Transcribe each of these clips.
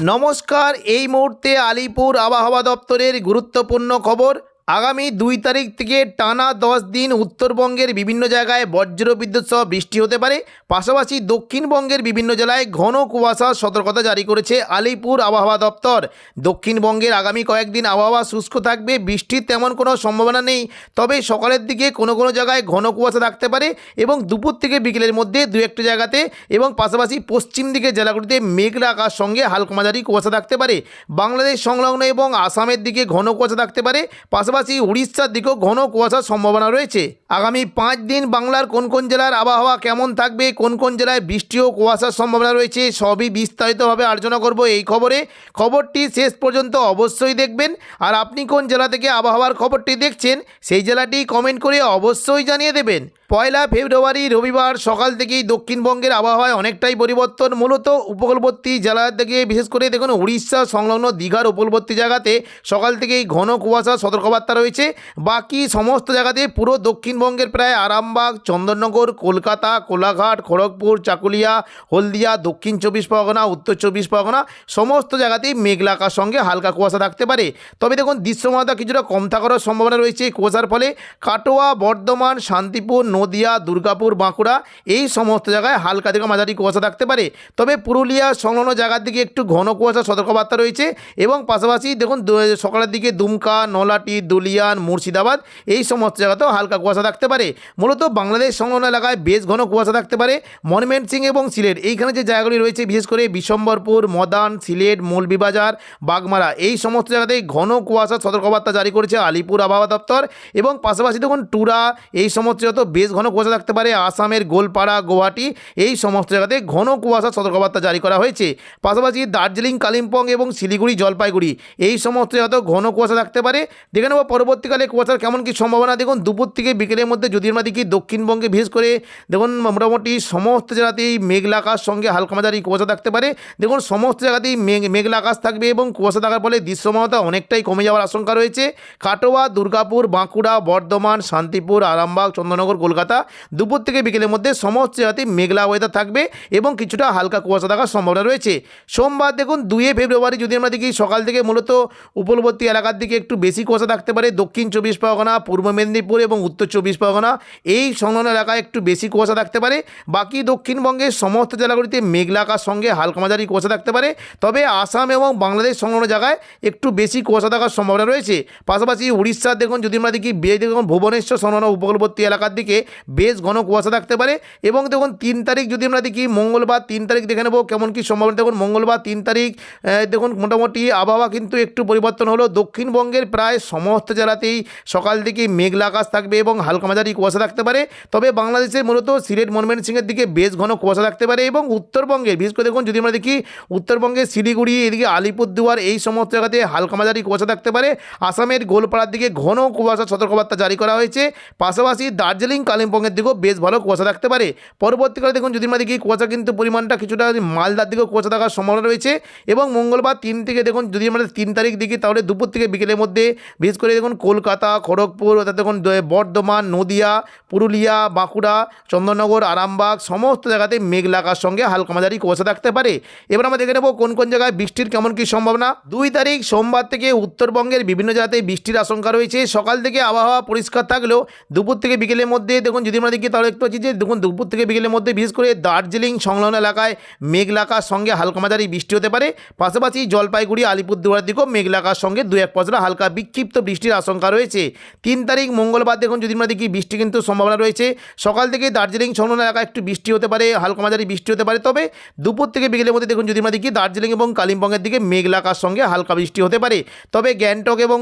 নমস্কার। এই মুহূর্তে আলিপুর আবহাওয়া দপ্তরের গুরুত্বপূর্ণ খবর। আগামী 2 তারিখ থেকে টানা 10 দিন উত্তরবঙ্গের বিভিন্ন জায়গায় বজ্রবিদ্যুৎ সহ বৃষ্টি হতে পারে। পাশাপাশি দক্ষিণবঙ্গের বিভিন্ন জেলায় ঘন কুয়াশার সতর্কতা জারি করেছে আলিপুর আবহাওয়া দপ্তর। দক্ষিণবঙ্গের আগামী কয়েকদিন আবহাওয়া শুষ্ক থাকবে, বৃষ্টির তেমন কোনো সম্ভাবনা নেই। তবে সকালের দিকে কোনো কোনো জায়গায় ঘন কুয়াশা থাকতে পারে এবং দুপুর থেকে বিকেলের মধ্যে দু একটা জায়গাতে এবং পাশাপাশি পশ্চিম দিকের জেলাগুলিতে মেঘলা আকাশ সঙ্গে হালকা মাঝারি কুয়াশা থাকতে পারে। বাংলাদেশ সংলগ্ন এবং আসামের দিকে ঘন কুয়াশা থাকতে পারে। পাশাপাশি উড়িষ্যার দিকেও ঘন কুয়াশার সম্ভাবনা রয়েছে। আগামী 5 দিন বাংলার কোন কোন জেলার আবহাওয়া কেমন থাকবে, কোন কোন জেলায় বৃষ্টি ও কুয়াশার সম্ভাবনা রয়েছে, সবই বিস্তারিতভাবে আলোচনা করব এই খবরটি শেষ পর্যন্ত অবশ্যই দেখবেন। আর আপনি কোন জেলা থেকে আবহাওয়ার খবরটি দেখছেন সেই জেলাটি কমেন্ট করে অবশ্যই জানিয়ে দেবেন। 1 ফেব্রুয়ারি রবিবার সকাল থেকেই দক্ষিণবঙ্গের আবহাওয়ায় অনেকটাই পরিবর্তন। মূলত উপকূলবর্তী জেলা থেকে বিশেষ করে দেখুন উড়িষ্যা সংলগ্ন দীঘার উপকূলবর্তী জায়গাতে সকাল থেকেই ঘন কুয়াশা সতর্কবার্তা রয়েছে। বাকি সমস্ত জায়গাতে পুরো দক্ষিণবঙ্গের প্রায় আরামবাগ, চন্দননগর, কলকাতা, কোলাঘাট, খড়গপুর, চাকুলিয়া, হলদিয়া, দক্ষিণ 24 পরগনা, উত্তর 24 পরগনা সমস্ত জায়গাতেই মেঘলা আকাশ সঙ্গে হালকা কুয়াশা থাকতে পারে। তবে দেখুন দৃশ্যমানতা কিছুটা কম থাকারও সম্ভাবনা রয়েছে কুয়াশার ফলে। কাটোয়া, বর্ধমান, শান্তিপুর, নদিয়া, দুর্গাপুর, বাঁকুড়া এই সমস্ত জায়গায় হালকা থেকে মাঝারি কুয়াশা থাকতে পারে। তবে পুরুলিয়া সংলগ্ন জায়গার দিকে একটু ঘন কুয়াশা সতর্কবার্তা রয়েছে এবং পাশাপাশি দেখুন সকালের দিকে দুমকা, নলাটি, দুলিয়ান, মুর্শিদাবাদ এই সমস্ত জায়গাতেও হালকা কুয়াশা থাকতে পারে। মূলত বাংলাদেশ সংলগ্ন এলাকায় বেশ ঘন কুয়াশা থাকতে পারে। ময়মনসিংহ এবং সিলেট এইখানে যে জায়গাগুলি রয়েছে বিশেষ করে বিশম্বরপুর, মদান, সিলেট, মৌলভীবাজার, বাগমারা এই সমস্ত জায়গাতেই ঘন কুয়াশার সতর্কবার্তা জারি করেছে আলিপুর আবহাওয়া দপ্তর। এবং পাশাপাশি দেখুন টুরা এই সমস্ত জায়গাতে বেশ ঘন কুয়াশা থাকতে পারে। আসামের গোলপাড়া, গুয়াহাটি এই সমস্ত জায়গাতে ঘন কুয়াশার সতর্কবার্তা জারি করা হয়েছে। পাশাপাশি দার্জিলিং, কালিম্পং এবং শিলিগুড়ি, জলপাইগুড়ি এই সমস্ত জায়গাতেও ঘন কুয়াশা থাকতে পারে। দেখে নেব পরবর্তীকালে কুয়াশার কেমন কী সম্ভাবনা। দেখুন দুপুর থেকে বিকেলের মধ্যে যদি আমরা দেখি দক্ষিণবঙ্গে বিশেষ করে দেখুন মোটামুটি সমস্ত জায়গাতেই মেঘলা আকাশ সঙ্গে হালকা মাঝারি কুয়াশা থাকতে পারে। দেখুন সমস্ত জায়গাতেই মেঘলা আকাশ থাকবে এবং কুয়াশা থাকার ফলে দৃশ্যমানতা অনেকটাই কমে যাওয়ার আশঙ্কা রয়েছে। কাটোয়া, দুর্গাপুর, বাঁকুড়া, বর্ধমান, শান্তিপুর, আরামবাগ, চন্দননগর, কলকাতা দুপুর থেকে বিকেলের মধ্যে সমস্ত জায়গাতেই মেঘলা ওয়েদার থাকবে এবং কিছুটা হালকা কুয়াশা থাকার সম্ভাবনা রয়েছে। সোমবার দেখুন 2 ফেব্রুয়ারি যদি আমরা দেখি সকাল থেকে মূলত উপকূলবর্তী এলাকার দিকে একটু বেশি কুয়াশা থাকতে পারে। দক্ষিণ 24 পরগনা, পূর্ব মেদিনীপুর এবং উত্তর 24 পরগনা এই সংলগ্ন এলাকায় একটু বেশি কুয়াশা থাকতে পারে। বাকি দক্ষিণবঙ্গের সমস্ত জেলাগুলিতে মেঘলা আকাশ সঙ্গে হালকা মাঝারি কুয়াশা থাকতে পারে। তবে আসাম এবং বাংলাদেশ সংলগ্ন জায়গায় একটু বেশি কুয়াশা থাকার সম্ভাবনা রয়েছে। পাশাপাশি উড়িষ্যার দেখুন যদি আমরা দেখি দেখুন ভুবনেশ্বর সংলগ্ন উপকূলবর্তী এলাকার দিকে বেশ ঘন কুয়াশা থাকতে পারে। এবং দেখুন 3 তারিখ যদি আমরা দেখি মঙ্গলবার 3 তারিখ দেখে নেব কেমন কী সম্ভাবনা। দেখুন মঙ্গলবার 3 তারিখ দেখুন মোটামুটি আবহাওয়া কিন্তু একটু পরিবর্তন হলো। দক্ষিণবঙ্গের প্রায় সমস্ত জেলাতেই সকাল থেকে মেঘলা আকাশ থাকবে এবং হালকা মাঝারি কুয়াশা থাকতে পারে। তবে বাংলাদেশের মূলত সিলেট, ময়মনসিংহের দিকে বেশ ঘন কুয়াশা থাকতে পারে এবং উত্তরবঙ্গের বিশেষ করে দেখুন যদি আমরা দেখি উত্তরবঙ্গের শিলিগুড়ি, এদিকে আলিপুরদুয়ার এই সমস্ত জায়গাতে হালকা মাঝারি কুয়াশা থাকতে পারে। আসামের গোলপাড়ার দিকে ঘন কুয়াশার সতর্কবার্তা জারি করা হয়েছে। পাশাপাশি দার্জিলিং, কালিম্পংয়ের দিকেও বেশ ভালো কুয়াশা থাকতে পারে। পরবর্তীকালে দেখুন যদি আমরা দেখি কুয়াশা কিন্তু পরিমাণটা কিছুটা মালদার দিকেও কুয়াশা থাকার সম্ভাবনা রয়েছে। এবং মঙ্গলবার 3 থেকে দেখুন যদি আমরা 3 তারিখ দেখি তাহলে দুপুর থেকে বিকেলের মধ্যে বিশেষ করে দেখুন কলকাতা, খড়গপুর, অর্থাৎ দেখুন বর্ধমান, নদিয়া, পুরুলিয়া, বাঁকুড়া, চন্দননগর, আরামবাগ সমস্ত জায়গাতে মেঘলা আকাশ সঙ্গে হালকা মাঝারি কুয়াশা থাকতে পারে। এবার আমরা দেখে নেব কোন কোন জায়গায় বৃষ্টির কেমন কী সম্ভাবনা। 2 তারিখ সোমবার থেকে উত্তরবঙ্গের বিভিন্ন জায়গাতে বৃষ্টির আশঙ্কা রয়েছে। সকাল থেকে আবহাওয়া পরিষ্কার থাকলেও দুপুর থেকে বিকেলের মধ্যে দেখুন যদি আমরা দেখি তাহলে একটু হচ্ছে যে দেখুন দুপুর থেকে বিকেলের মধ্যে বিশেষ করে দার্জিলিং সংলগ্ন এলাকায় মেঘলা আকাশ সঙ্গে হালকা মাঝারি বৃষ্টি হতে পারে। পাশাপাশি জলপাইগুড়ি, আলিপুরদুয়ার দিকেও মেঘলা আকাশ সঙ্গে 2-1 পশলা হালকা বিক্ষিপ্ত বৃষ্টির আশঙ্কা রয়েছে। 3 তারিখ মঙ্গলবার দেখুন যদি আমরা দেখি বৃষ্টি কিন্তু সম্ভাবনা রয়েছে। সকাল থেকে দার্জিলিং সংলগ্ন এলাকায় একটু বৃষ্টি হতে পারে, হালকা মাঝারি বৃষ্টি হতে পারে। তবে দুপুর থেকে বিকেলের মধ্যে দেখুন যদি আমরা দেখি দার্জিলিং এবং কালিম্পংয়ের দিকে মেঘলা আকাশ সঙ্গে হালকা বৃষ্টি হতে পারে। তবে গ্যাংটক এবং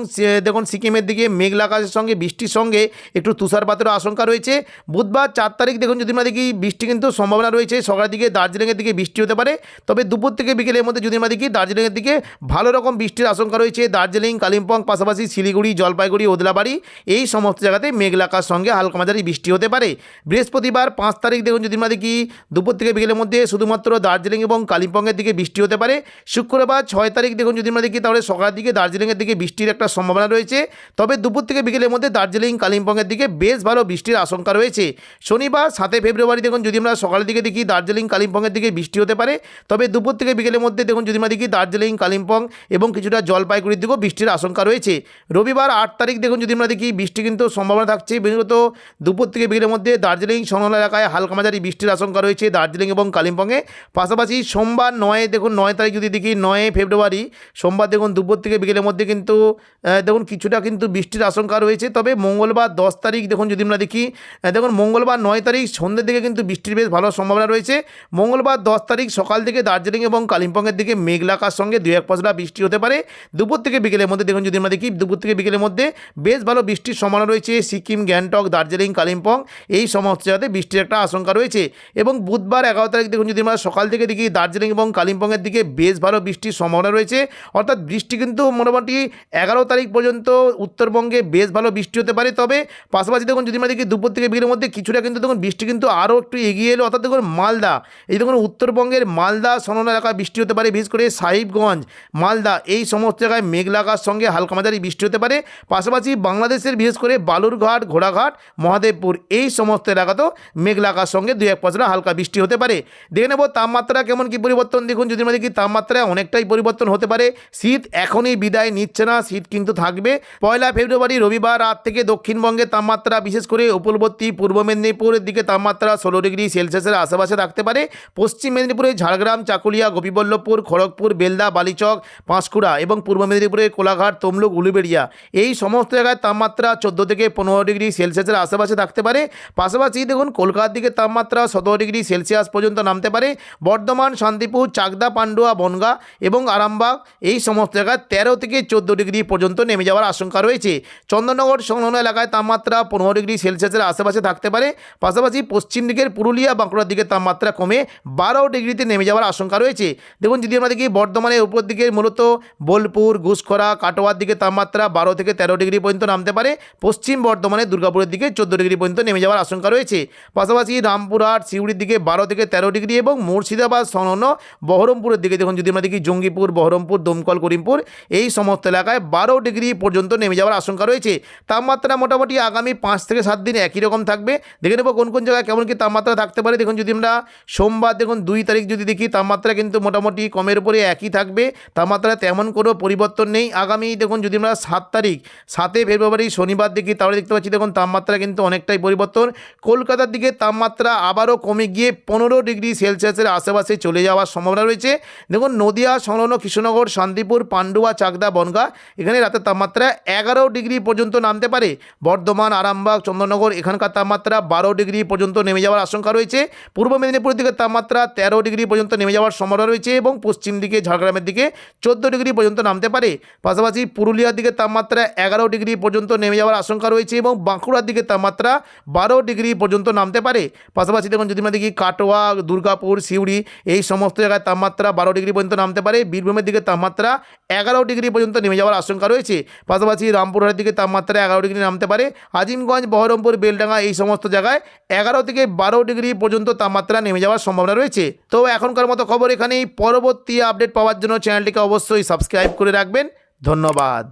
দেখুন সিকিমের দিকে মেঘলা আকাশের সঙ্গে বৃষ্টির সঙ্গে একটু তুষারপাতেরও আশঙ্কা রয়েছে। বুধবার 4 তারিখ দেখুন যদি আমরা দেখি বৃষ্টি কিন্তু সম্ভাবনা রয়েছে। সকালের দিকে দার্জিলিংয়ের দিকে বৃষ্টি হতে পারে। তবে দুপুর থেকে বিকেলের মধ্যে যদি আমরা দেখি দার্জিলিংয়ের দিকে ভালো রকম বৃষ্টির আশঙ্কা রয়েছে। দার্জিলিং, কালিম্পং, পাশাপাশি শিলিগুড়ি, জলপাইগুড়ি, ওদলাবাড়ি এই সমস্ত জায়গাতে মেঘলা আকাশ সঙ্গে হালকা মাঝারি বৃষ্টি হতে পারে। বৃহস্পতিবার 5 তারিখ দেখুন যদি আমরা দেখি দুপুর থেকে বিকেলের মধ্যে শুধুমাত্র দার্জিলিং এবং কালিম্পংয়ের দিকে বৃষ্টি হতে পারে। শুক্রবার 6 তারিখ দেখুন যদি আমরা দেখি তাহলে সকালের দিকে দার্জিলিংয়ের দিকে বৃষ্টির একটা সম্ভাবনা রয়েছে। তবে দুপুর থেকে বিকেলের মধ্যে দার্জিলিং, কালিম্পংয়ের দিকে বেশ ভালো বৃষ্টির আশঙ্কা আশঙ্কা রয়েছে। শনিবার 7 ফেব্রুয়ারি দেখুন যদি আমরা সকালের দিকে দেখি দার্জিলিং কালিম্পংয়ের দিকে বৃষ্টি হতে পারে, তবে দুপুর থেকে বিকেলের মধ্যে দেখুন যদি আমরা দেখি দার্জিলিং কালিম্পং এবং কিছুটা জলপাইগুড়ির দিকেও বৃষ্টির আশঙ্কা রয়েছে। রবিবার 8 তারিখ দেখুন যদি আমরা দেখি বৃষ্টি কিন্তু সম্ভাবনা থাকছে, বিশেষত দুপুর থেকে বিকেলের মধ্যে দার্জিলিং সংলগ্ন এলাকায় হালকা মাঝারি বৃষ্টির আশঙ্কা রয়েছে দার্জিলিং এবং কালিম্পংয়ে। পাশাপাশি সোমবার 9 তারিখ যদি দেখি 9 ফেব্রুয়ারি সোমবার দেখুন দুপুর থেকে বিকেলের মধ্যে কিন্তু দেখুন কিছুটা কিন্তু বৃষ্টির আশঙ্কা রয়েছে। তবে মঙ্গলবার 10 তারিখ দেখুন যদি আমরা দেখি দেখুন মঙ্গলবার 9 তারিখ সন্ধ্যের দিকে কিন্তু বৃষ্টির বেশ ভালো সম্ভাবনা রয়েছে। মঙ্গলবার 10 তারিখ সকাল থেকে দার্জিলিং এবং কালিম্পংয়ের দিকে মেঘলা আকাশের সঙ্গে 2-1 পশলা বৃষ্টি হতে পারে। দুপুর থেকে বিকেলের মধ্যে দেখুন যদি আমরা দেখি দুপুর থেকে বিকেলের মধ্যে বেশ ভালো বৃষ্টির সম্ভাবনা রয়েছে সিকিম, গ্যাংটক, দার্জিলিং, কালিম্পং এই সমস্ত জায়গাতে বৃষ্টির একটা আশঙ্কা রয়েছে। এবং বুধবার 11 তারিখ দেখুন যদি আমরা সকাল থেকে দেখি দার্জিলিং এবং কালিম্পংয়ের দিকে বেশ ভালো বৃষ্টির সম্ভাবনা রয়েছে, অর্থাৎ বৃষ্টি কিন্তু মোটামুটি 11 তারিখ পর্যন্ত উত্তরবঙ্গে বেশ ভালো বৃষ্টি হতে পারে। তবে পাশাপাশি দেখুন যদি আমরা দেখি দুপুর থেকে বিকেলের মধ্যে কিছুটা কিন্তু দেখুন বৃষ্টি কিন্তু আরও একটু এগিয়ে এলো, অর্থাৎ দেখুন মালদা, এই দেখুন উত্তরবঙ্গের মালদা সংলগ্ন এলাকায় বৃষ্টি হতে পারে, বিশেষ করে সাহিবগঞ্জ, মালদা এই সমস্ত জায়গায় মেঘলা আকাশ সঙ্গে হালকা মাঝারি বৃষ্টি হতে পারে। পাশাপাশি বাংলাদেশের বিশেষ করে বালুরঘাট, ঘোড়াঘাট, মহাদেবপুর এই সমস্ত এলাকাতেও মেঘলা আকাশ সঙ্গে 2-1 পশলা হালকা বৃষ্টি হতে পারে। দেখে নেব তাপমাত্রা কেমন কি পরিবর্তন। দেখুন যদি আমরা দেখি তাপমাত্রায় অনেকটাই পরিবর্তন হতে পারে। শীত এখনই বিদায় নিচ্ছে না, শীত কিন্তু থাকবে। 1 ফেব্রুয়ারি রবিবার রাত থেকে দক্ষিণবঙ্গের তাপমাত্রা বিশেষ করে উপকূলবর্তী পূর্ব মেদিনীপুরের দিকে তাপমাত্রা 16 ডিগ্রি সেলসিয়াসের আশেপাশে থাকতে পারে। পশ্চিম মেদিনীপুরে ঝাড়গ্রাম, চাকুলিয়া, গোপীবল্লভপুর, খড়গপুর, বেলদা, বালিচক, পাঁশকুড়া এবং পূর্ব মেদিনীপুরে কোলাঘাট, তমলুক, উলুবেড়িয়া এই সমস্ত জায়গায় তাপমাত্রা 14 থেকে 15 ডিগ্রি সেলসিয়াসের আশেপাশে থাকতে পারে। পাশাপাশি দেখুন কলকাতার দিকে তাপমাত্রা 17 ডিগ্রি সেলসিয়াস পর্যন্ত নামতে পারে। বর্ধমান, শান্তিপুর, চাকদা, পান্ডুয়া, বনগাঁ এবং আরামবাগ এই সমস্ত জায়গায় 13 থেকে 14 ডিগ্রি পর্যন্ত নেমে যাওয়ার আশঙ্কা রয়েছে। চন্দননগর সংলগ্ন এলাকায় তাপমাত্রা 15 ডিগ্রি সেলসিয়াসের আশেপাশে থাকতে পারে। পাশাপাশি পশ্চিম দিকের পুরুলিয়া, বাঁকুড়ার দিকে তাপমাত্রা কমে 12 ডিগ্রিতে নেমে যাওয়ার আশঙ্কা রয়েছে। দেখুন যদি আমরা দেখি বর্ধমানের উপর দিকে মূলত বোলপুর, ঘুষখরা, কাটোয়ার দিকে তাপমাত্রা 12 থেকে 13 ডিগ্রি পর্যন্ত নামতে পারে। পশ্চিম বর্ধমানের দুর্গাপুরের দিকে 14 ডিগ্রি পর্যন্ত নেমে যাওয়ার আশঙ্কা রয়েছে। পাশাপাশি রামপুরহাট, সিউড়ির দিকে 12 থেকে 13 ডিগ্রি এবং মুর্শিদাবাদ সংলগ্ন বহরমপুরের দিকে দেখুন যদি আমরা দেখি জঙ্গিপুর, বহরমপুর, দমকল, করিমপুর এই সমস্ত এলাকায় 12 ডিগ্রি পর্যন্ত নেমে যাওয়ার আশঙ্কা রয়েছে। তাপমাত্রা মোটামুটি আগামী 5 থেকে 7 দিন একই রকম থাকবে। দেখে নেব কোন কোন জায়গায় কেমন কি তাপমাত্রা থাকতে পারে। দেখুন যদি আমরা সোমবার দেখুন 2 তারিখ যদি দেখি তাপমাত্রা কিন্তু মোটামুটি কমের উপরে একই থাকবে, তাপমাত্রা তেমন কোনো পরিবর্তন নেই। আগামী দেখুন যদি আমরা 7 তারিখ 7 ফেব্রুয়ারি শনিবার দেখি তাহলে দেখতে পাচ্ছি দেখুন তাপমাত্রা কিন্তু অনেকটাই পরিবর্তন। কলকাতার দিকে তাপমাত্রা আবারও কমে গিয়ে 15 ডিগ্রি সেলসিয়াসের আশেপাশে চলে যাওয়ার সম্ভাবনা রয়েছে। দেখুন নদিয়া সংলগ্ন কৃষ্ণনগর, শান্তিপুর, পান্ডুয়া, চাকদা, বনগাঁ এখানে রাতের তাপমাত্রা 11 ডিগ্রি পর্যন্ত নামতে পারে। বর্ধমান, আরামবাগ, চন্দননগর এখানকার তাপমাত্রা 12 ডিগ্রি পর্যন্ত নেমে যাওয়ার আশঙ্কা রয়েছে। পূর্ব মেদিনীপুরের দিকে তাপমাত্রা 13 ডিগ্রি পর্যন্ত নেমে যাওয়ার সম্ভাবনা রয়েছে এবং পশ্চিম দিকে ঝাড়গ্রামের দিকে 14 ডিগ্রি পর্যন্ত নামতে পারে। পাশাপাশি পুরুলিয়ার দিকে তাপমাত্রা 11 ডিগ্রি পর্যন্ত নেমে যাওয়ার আশঙ্কা রয়েছে এবং বাঁকুড়ার দিকে তাপমাত্রা 12 ডিগ্রি পর্যন্ত নামতে পারে। পাশাপাশি দেখুন যদি আমরা দেখি কাটোয়া, দুর্গাপুর, সিউড়ি এই সমস্ত জায়গায় তাপমাত্রা 12 ডিগ্রি পর্যন্ত নামতে পারে। বীরভূমের দিকে তাপমাত্রা 11 ডিগ্রি পর্যন্ত নেমে যাওয়ার আশঙ্কা রয়েছে। পাশাপাশি রামপুরহাটের দিকে তাপমাত্রা 11 ডিগ্রি নামতে পারে। আজিমগঞ্জ, বহরমপুর, বেলডাঙ্গা এই সমস্ত জায়গায় 11 থেকে 12 ডিগ্রি পর্যন্ত তাপমাত্রা নেমে যাওয়ার সম্ভাবনা রয়েছে। তো এখনকার মতো খবর এখানেই। পরবর্তী আপডেট পাওয়ার জন্য চ্যানেলটিকে অবশ্যই সাবস্ক্রাইব করে রাখবেন। ধন্যবাদ।